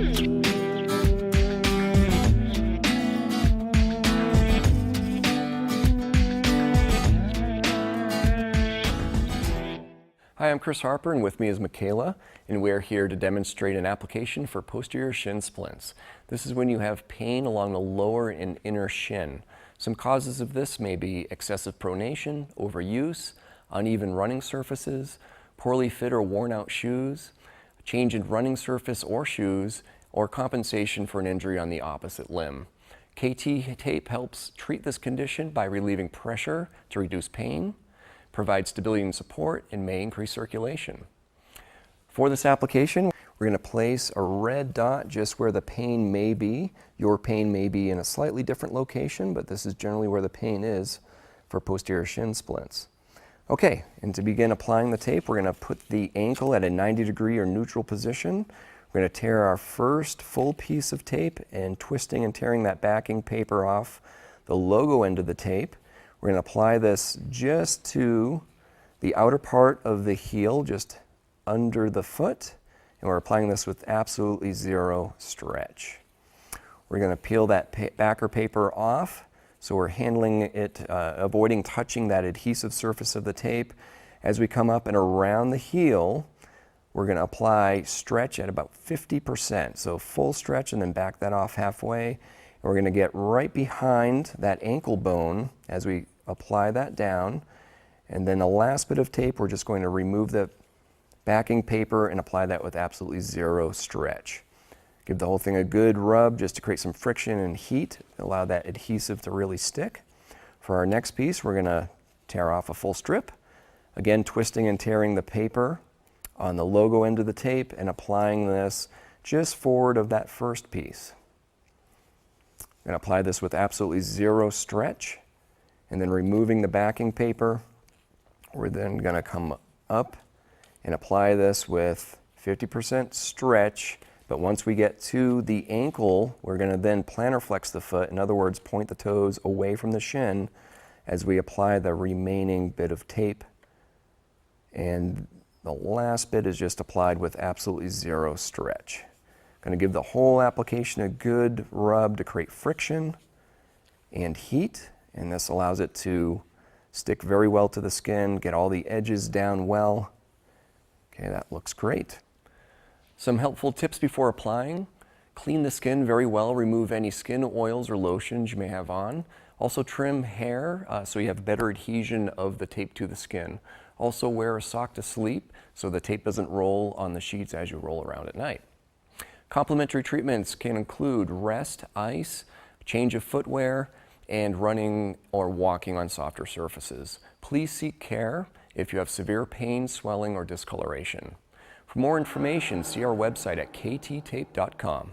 Hi, I'm Chris Harper, and with me is Michaela, and we're here to demonstrate an application for posterior shin splints. This is when you have pain along the lower and inner shin. Some causes of this may be excessive pronation, overuse, uneven running surfaces, poorly fit or worn out shoes, change in running surface or shoes, or compensation for an injury on the opposite limb. KTTape helps treat this condition by relieving pressure to reduce pain, provide stability and support, and may increase circulation. For this application, we're going to place a red dot just where the pain may be. Your pain may be in a slightly different location, but this is generally where the pain is for posterior shin splints. Okay, and to begin applying the tape, we're going to put the ankle at a 90-degree or neutral position. We're going to tear our first full piece of tape and twisting and tearing that backing paper off the logo end of the tape. We're going to apply this just to the outer part of the heel, just under the foot, and we're applying this with absolutely zero stretch. We're going to peel that backer paper off, so we're handling it, avoiding touching that adhesive surface of the tape. As we come up and around the heel, we're going to apply stretch at about 50%, so full stretch and then back that off halfway. We're going to get right behind that ankle bone as we apply that down. And then the last bit of tape, we're just going to remove the backing paper and apply that with absolutely zero stretch. Give the whole thing a good rub just to create some friction and heat, allow that adhesive to really stick. For our next piece, we're going to tear off a full strip. Again, twisting and tearing the paper on the logo end of the tape and applying this just forward of that first piece. I'm going to apply this with absolutely zero stretch, and then removing the backing paper, we're then going to come up and apply this with 50% stretch, but once we get to the ankle, we're going to then plantar flex the foot, in other words, point the toes away from the shin as we apply the remaining bit of tape. And the last bit is just applied with absolutely zero stretch. Going to give the whole application a good rub to create friction and heat, and this allows it to stick very well to the skin, get all the edges down well. Okay, that looks great. Some helpful tips before applying: clean the skin very well, remove any skin oils or lotions you may have on. Also trim hair so you have better adhesion of the tape to the skin. Also wear a sock to sleep so the tape doesn't roll on the sheets as you roll around at night. Complementary treatments can include rest, ice, change of footwear, and running or walking on softer surfaces. Please seek care if you have severe pain, swelling, or discoloration. For more information, see our website at KTTape.com.